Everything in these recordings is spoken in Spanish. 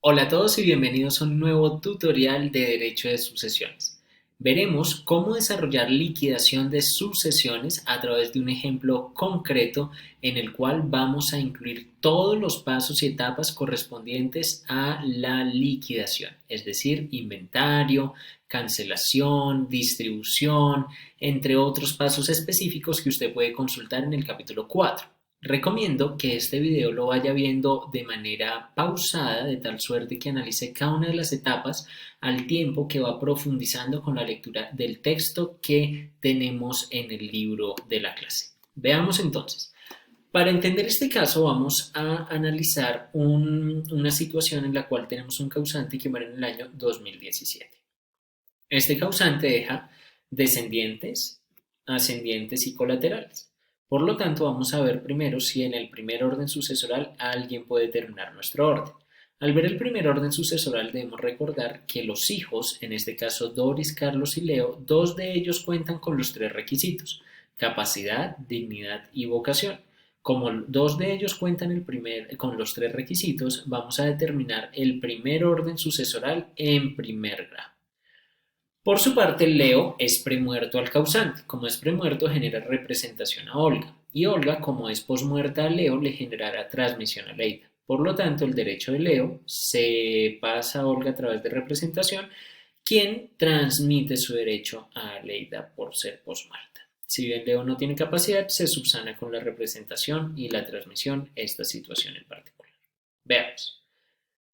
Hola a todos y bienvenidos a un nuevo tutorial de Derecho de Sucesiones. Veremos cómo desarrollar liquidación de sucesiones a través de un ejemplo concreto en el cual vamos a incluir todos los pasos y etapas correspondientes a la liquidación, es decir, inventario, cancelación, distribución, entre otros pasos específicos que usted puede consultar en el capítulo 4. Recomiendo que este video lo vaya viendo de manera pausada, de tal suerte que analice cada una de las etapas al tiempo que va profundizando con la lectura del texto que tenemos en el libro de la clase. Veamos entonces. Para entender este caso vamos a analizar una situación en la cual tenemos un causante que muere en el año 2017. Este causante deja descendientes, ascendientes y colaterales. Por lo tanto, vamos a ver primero si en el primer orden sucesoral alguien puede terminar nuestro orden. Al ver el primer orden sucesoral debemos recordar que los hijos, en este caso Doris, Carlos y Leo, dos de ellos cuentan con los tres requisitos: capacidad, dignidad y vocación. Como dos de ellos cuentan con los tres requisitos, vamos a determinar el primer orden sucesoral en primer grado. Por su parte, Leo es premuerto al causante. Como es premuerto, genera representación a Olga. Y Olga, como es posmuerta a Leo, le generará transmisión a Leida. Por lo tanto, el derecho de Leo se pasa a Olga a través de representación, quien transmite su derecho a Leida por ser posmuerta. Si bien Leo no tiene capacidad, se subsana con la representación y la transmisión esta situación en particular. Veamos.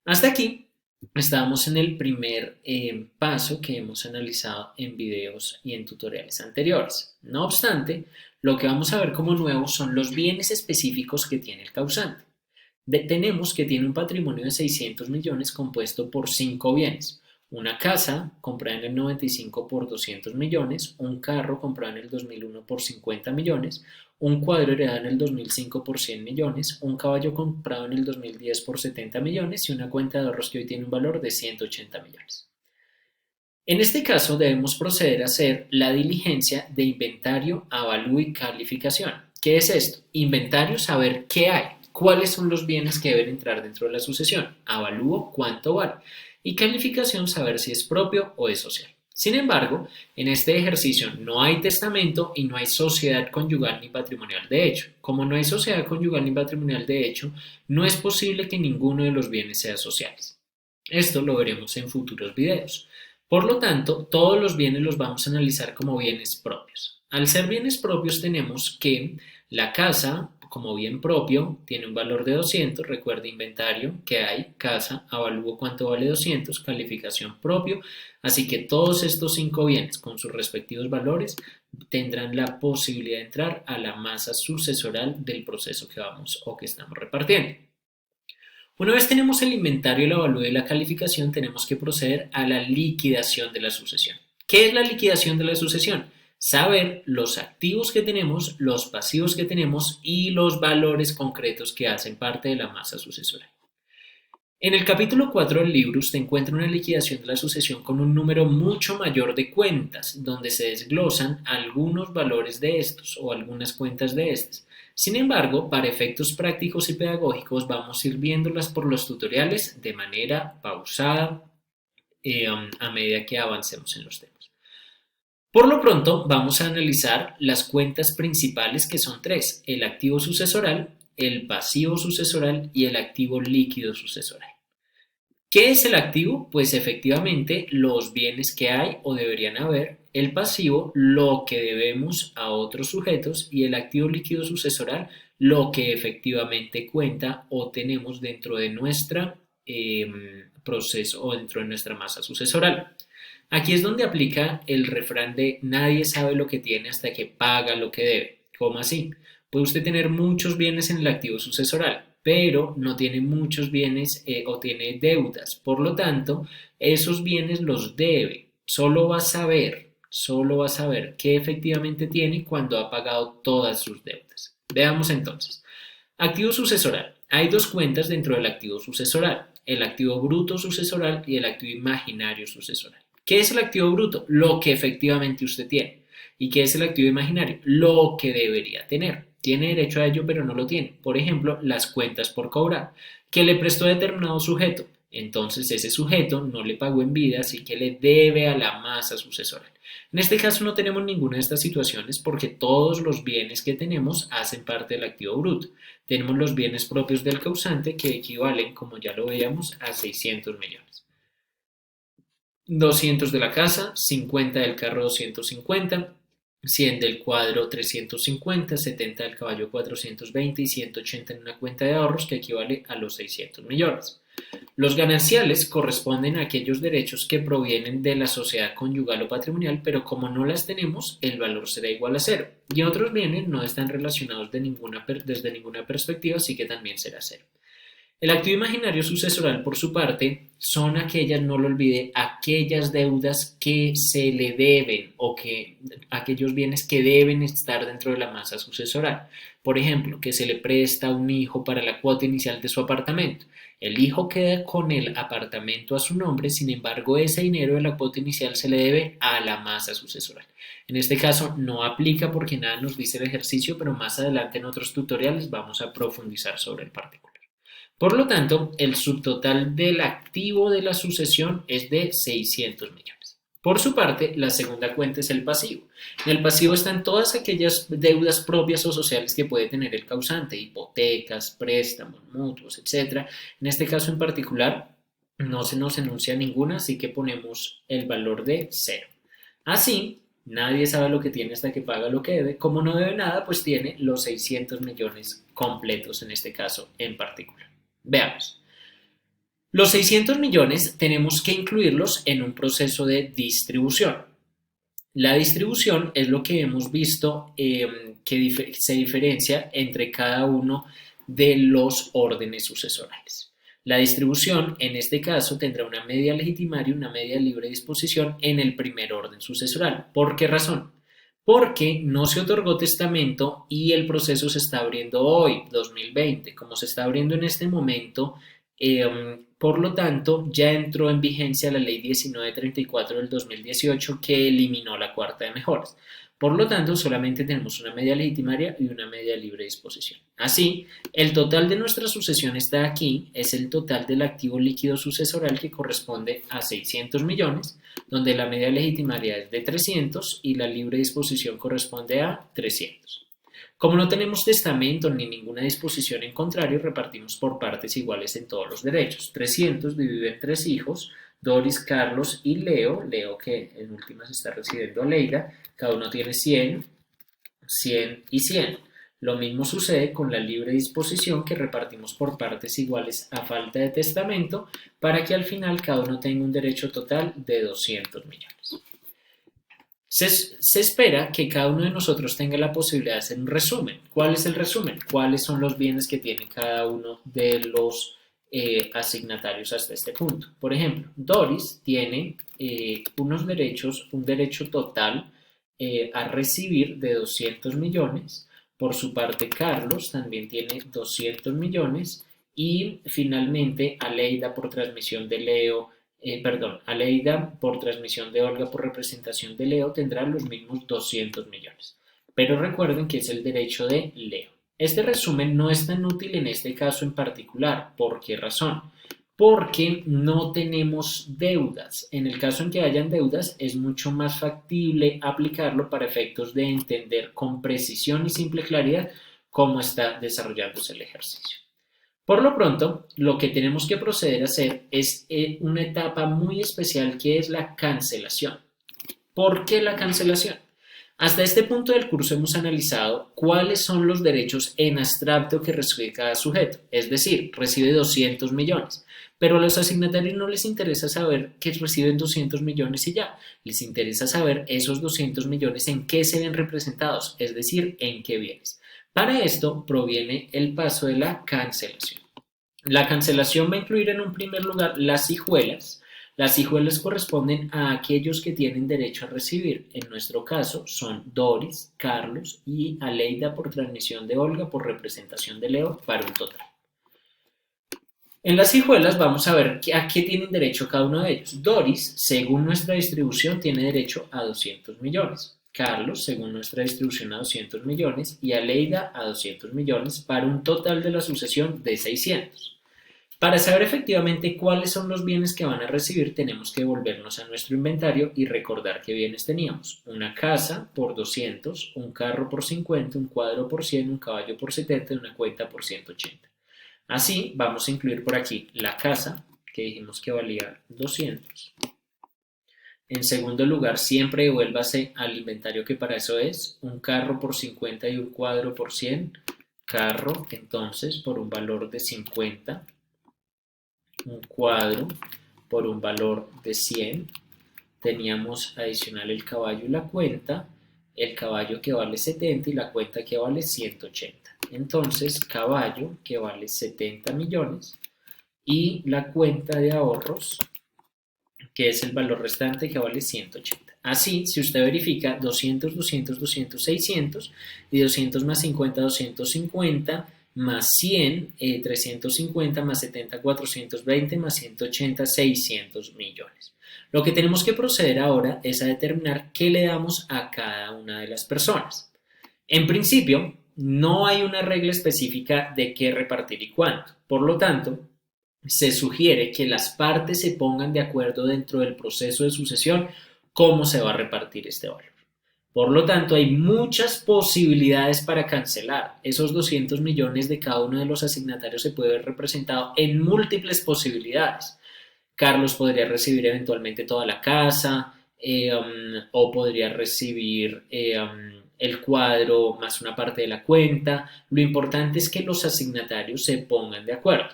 Hasta aquí estábamos en el primer paso que hemos analizado en videos y en tutoriales anteriores. No obstante, lo que vamos a ver como nuevo son los bienes específicos que tiene el causante. Tenemos que tiene un patrimonio de 600 millones compuesto por 5 bienes. Una casa comprada en el 95 por 200 millones, un carro comprado en el 2001 por 50 millones, un cuadro heredado en el 2005 por 100 millones, un caballo comprado en el 2010 por 70 millones y una cuenta de ahorros que hoy tiene un valor de 180 millones. En este caso debemos proceder a hacer la diligencia de inventario, avalúo y calificación. ¿Qué es esto? Inventario, saber qué hay, cuáles son los bienes que deben entrar dentro de la sucesión. Avalúo, cuánto vale. Y calificación, saber si es propio o es social. Sin embargo, en este ejercicio no hay testamento y no hay sociedad conyugal ni patrimonial de hecho. Como no hay sociedad conyugal ni patrimonial de hecho, no es posible que ninguno de los bienes sea sociales. Esto lo veremos en futuros videos. Por lo tanto, todos los bienes los vamos a analizar como bienes propios. Al ser bienes propios tenemos que la casa, como bien propio, tiene un valor de 200, recuerda inventario, que hay, casa, avalúo cuánto vale 200, calificación propio, así que todos estos 5 bienes con sus respectivos valores tendrán la posibilidad de entrar a la masa sucesoral del proceso que vamos o que estamos repartiendo. Una vez tenemos el inventario, el avalúo y la calificación, tenemos que proceder a la liquidación de la sucesión. ¿Qué es la liquidación de la sucesión? Saber los activos que tenemos, los pasivos que tenemos y los valores concretos que hacen parte de la masa sucesoral. En el capítulo 4 del libro usted encuentra una liquidación de la sucesión con un número mucho mayor de cuentas, donde se desglosan algunos valores de estos o algunas cuentas de estas. Sin embargo, para efectos prácticos y pedagógicos vamos a ir viéndolas por los tutoriales de manera pausada a medida que avancemos en los temas. Por lo pronto, vamos a analizar las cuentas principales que son tres: el activo sucesoral, el pasivo sucesoral y el activo líquido sucesoral. ¿Qué es el activo? Pues efectivamente los bienes que hay o deberían haber, el pasivo, lo que debemos a otros sujetos y el activo líquido sucesoral, lo que efectivamente cuenta o tenemos dentro de nuestra proceso o dentro de nuestra masa sucesoral. Aquí es donde aplica el refrán de nadie sabe lo que tiene hasta que paga lo que debe. ¿Cómo así? Puede usted tener muchos bienes en el activo sucesoral, pero no tiene muchos bienes o tiene deudas. Por lo tanto, esos bienes los debe. Solo va a saber qué efectivamente tiene cuando ha pagado todas sus deudas. Veamos entonces. Activo sucesoral. Hay dos cuentas dentro del activo sucesoral: el activo bruto sucesoral y el activo imaginario sucesoral. ¿Qué es el activo bruto? Lo que efectivamente usted tiene. ¿Y qué es el activo imaginario? Lo que debería tener. Tiene derecho a ello, pero no lo tiene. Por ejemplo, las cuentas por cobrar. ¿Qué le prestó a determinado sujeto? Entonces ese sujeto no le pagó en vida, así que le debe a la masa sucesoral. En este caso no tenemos ninguna de estas situaciones porque todos los bienes que tenemos hacen parte del activo bruto. Tenemos los bienes propios del causante que equivalen, como ya lo veíamos, a 600 millones. 200 de la casa, 50 del carro 250, 100 del cuadro 350, 70 del caballo 420 y 180 en una cuenta de ahorros que equivale a los 600 millones. Los gananciales corresponden a aquellos derechos que provienen de la sociedad conyugal o patrimonial, pero como no las tenemos, el valor será igual a cero. Y otros bienes no están relacionados desde ninguna perspectiva, así que también será cero. El activo imaginario sucesoral, por su parte, son aquellas, no lo olvide, aquellas deudas que se le deben o aquellos bienes que deben estar dentro de la masa sucesoral. Por ejemplo, que se le presta a un hijo para la cuota inicial de su apartamento. El hijo queda con el apartamento a su nombre, sin embargo, ese dinero de la cuota inicial se le debe a la masa sucesoral. En este caso no aplica porque nada nos dice el ejercicio, pero más adelante en otros tutoriales vamos a profundizar sobre el particular. Por lo tanto, el subtotal del activo de la sucesión es de 600 millones. Por su parte, la segunda cuenta es el pasivo. En el pasivo están todas aquellas deudas propias o sociales que puede tener el causante, hipotecas, préstamos, mutuos, etc. En este caso en particular, no se nos enuncia ninguna, así que ponemos el valor de 0. Así, nadie sabe lo que tiene hasta que paga lo que debe. Como no debe nada, pues tiene los 600 millones completos en este caso en particular. Veamos. Los 600 millones tenemos que incluirlos en un proceso de distribución. La distribución es lo que hemos visto que se diferencia entre cada uno de los órdenes sucesorales. La distribución, en este caso, tendrá una media legitimaria y una media libre disposición en el primer orden sucesoral. ¿Por qué razón? Porque no se otorgó testamento y el proceso se está abriendo hoy, 2020. Como se está abriendo en este momento, por lo tanto, ya entró en vigencia la Ley 1934 del 2018 que eliminó la cuarta de mejoras. Por lo tanto, solamente tenemos una media legitimaria y una media libre disposición. Así, el total de nuestra sucesión está aquí, es el total del activo líquido sucesoral que corresponde a 600 millones, donde la media legitimaria es de 300 y la libre disposición corresponde a 300. Como no tenemos testamento ni ninguna disposición en contrario, repartimos por partes iguales en todos los derechos. 300 dividido en 3 hijos, Doris, Carlos y Leo, Leo que en últimas está recibiendo a Leida, cada uno tiene 100, 100 y 100. Lo mismo sucede con la libre disposición que repartimos por partes iguales a falta de testamento para que al final cada uno tenga un derecho total de 200 millones. Se espera que cada uno de nosotros tenga la posibilidad de hacer un resumen. ¿Cuál es el resumen? ¿Cuáles son los bienes que tiene cada uno de los asignatarios hasta este punto? Por ejemplo, Doris tiene un derecho total a recibir de 200 millones. Por su parte, Carlos también tiene 200 millones. Y finalmente, Aleida por transmisión de Leo. Aleida por transmisión de Olga por representación de Leo tendrá los mismos 200 millones. Pero recuerden que es el derecho de Leo. Este resumen no es tan útil en este caso en particular. ¿Por qué razón? Porque no tenemos deudas. En el caso en que hayan deudas, es mucho más factible aplicarlo para efectos de entender con precisión y simple claridad cómo está desarrollándose el ejercicio. Por lo pronto, lo que tenemos que proceder a hacer es una etapa muy especial que es la cancelación. ¿Por qué la cancelación? Hasta este punto del curso hemos analizado cuáles son los derechos en abstracto que recibe cada sujeto, es decir, recibe 200 millones. Pero a los asignatarios no les interesa saber que reciben 200 millones y ya, les interesa saber esos 200 millones en qué se ven representados, es decir, en qué bienes. Para esto proviene el paso de la cancelación. La cancelación va a incluir en un primer lugar las hijuelas. Las hijuelas corresponden a aquellos que tienen derecho a recibir. En nuestro caso son Doris, Carlos y Aleida por transmisión de Olga por representación de Leo para un total. En las hijuelas vamos a ver a qué tienen derecho cada uno de ellos. Doris, según nuestra distribución, tiene derecho a 200 millones. Carlos, según nuestra distribución, a 200 millones y Aleida a 200 millones para un total de la sucesión de 600. Para saber efectivamente cuáles son los bienes que van a recibir, tenemos que volvernos a nuestro inventario y recordar qué bienes teníamos. Una casa por 200, un carro por 50, un cuadro por 100, un caballo por 70 y una cuenta por 180. Así, vamos a incluir por aquí la casa, que dijimos que valía 200. En segundo lugar, siempre devuélvase al inventario que para eso es, un carro por 50 y un cuadro por 100. Carro, entonces, por un valor de 50, un cuadro por un valor de 100. Teníamos adicional el caballo y la cuenta, el caballo que vale 70 y la cuenta que vale 180. Entonces, caballo que vale 70 millones y la cuenta de ahorros, que es el valor restante que vale 180. Así, si usted verifica 200, 200, 200, 600 y 200 más 50, 250 más 100, 350 más 70, 420 más 180, 600 millones. Lo que tenemos que proceder ahora es a determinar qué le damos a cada una de las personas. En principio, no hay una regla específica de qué repartir y cuánto. Por lo tanto, se sugiere que las partes se pongan de acuerdo dentro del proceso de sucesión cómo se va a repartir este valor. Por lo tanto, hay muchas posibilidades para cancelar. Esos 200 millones de cada uno de los asignatarios se puede ver representado en múltiples posibilidades. Carlos podría recibir eventualmente toda la casa, o podría recibir el cuadro más una parte de la cuenta. Lo importante es que los asignatarios se pongan de acuerdo.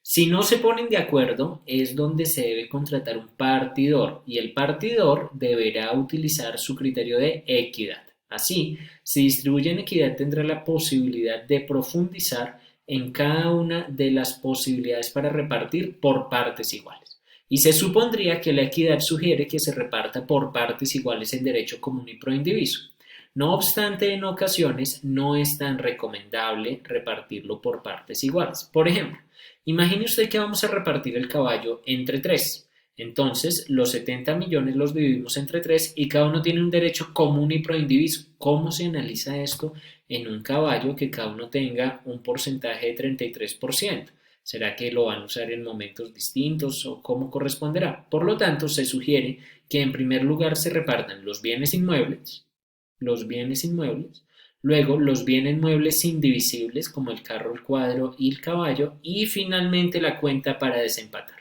Si no se ponen de acuerdo, es donde se debe contratar un partidor y el partidor deberá utilizar su criterio de equidad. Así, si distribuye en equidad, tendrá la posibilidad de profundizar en cada una de las posibilidades para repartir por partes iguales. Y se supondría que la equidad sugiere que se reparta por partes iguales en derecho común y pro indiviso. No obstante, en ocasiones no es tan recomendable repartirlo por partes iguales. Por ejemplo, imagine usted que vamos a repartir el caballo entre 3. Entonces, los 70 millones los dividimos entre 3 y cada uno tiene un derecho común y pro indiviso. ¿Cómo se analiza esto en un caballo que cada uno tenga un porcentaje de 33%? ¿Será que lo van a usar en momentos distintos o cómo corresponderá? Por lo tanto, se sugiere que en primer lugar se repartan los bienes inmuebles, luego los bienes muebles indivisibles como el carro, el cuadro y el caballo y finalmente la cuenta para desempatar.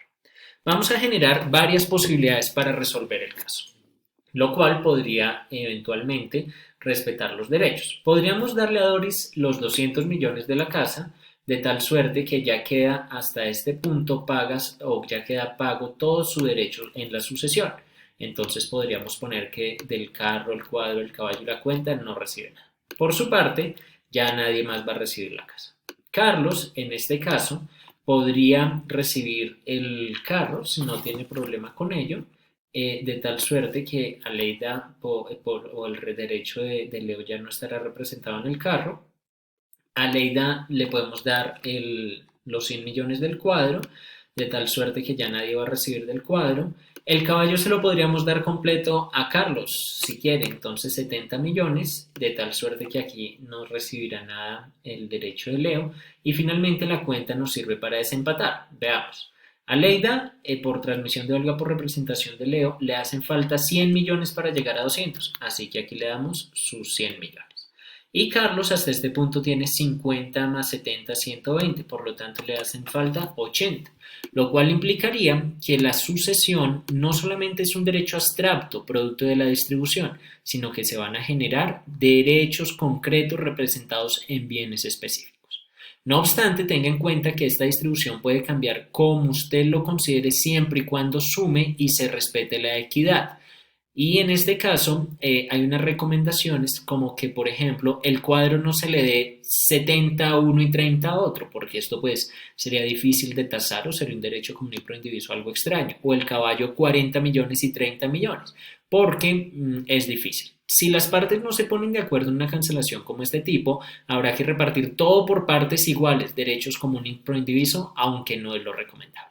Vamos a generar varias posibilidades para resolver el caso, lo cual podría eventualmente respetar los derechos. Podríamos darle a Doris los 200 millones de la casa, de tal suerte que ya queda hasta este punto pagas o ya queda pago todo su derecho en la sucesión. Entonces podríamos poner que del carro, el cuadro, el caballo y la cuenta no recibe nada. Por su parte, ya nadie más va a recibir la casa. Carlos, en este caso, podría recibir el carro si no tiene problema con ello, de tal suerte que Aleida o el derecho de Leo ya no estará representado en el carro. A Aleida le podemos dar los 100 millones del cuadro, de tal suerte que ya nadie va a recibir del cuadro. El caballo se lo podríamos dar completo a Carlos, si quiere, entonces 70 millones, de tal suerte que aquí no recibirá nada el derecho de Leo. Y finalmente la cuenta nos sirve para desempatar. Veamos. A Aleida, por transmisión de Olga por representación de Leo, le hacen falta 100 millones para llegar a 200, así que aquí le damos sus 100 millones. Y Carlos hasta este punto tiene 50 más 70, 120, por lo tanto le hacen falta 80, lo cual implicaría que la sucesión no solamente es un derecho abstracto producto de la distribución, sino que se van a generar derechos concretos representados en bienes específicos. No obstante, tenga en cuenta que esta distribución puede cambiar como usted lo considere siempre y cuando sume y se respete la equidad. Y en este caso hay unas recomendaciones como que, por ejemplo, el cuadro no se le dé 70 a uno y 30 a otro, porque esto pues sería difícil de tasar o sería un derecho común y pro indiviso algo extraño. O el caballo 40 millones y 30 millones, porque es difícil. Si las partes no se ponen de acuerdo en una cancelación como este tipo, habrá que repartir todo por partes iguales, derechos común y pro indiviso, aunque no es lo recomendable.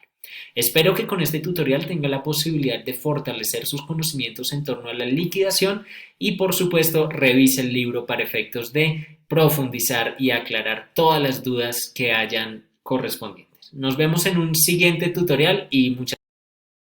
Espero que con este tutorial tenga la posibilidad de fortalecer sus conocimientos en torno a la liquidación y por supuesto revise el libro para efectos de profundizar y aclarar todas las dudas que hayan correspondientes. Nos vemos en un siguiente tutorial y muchas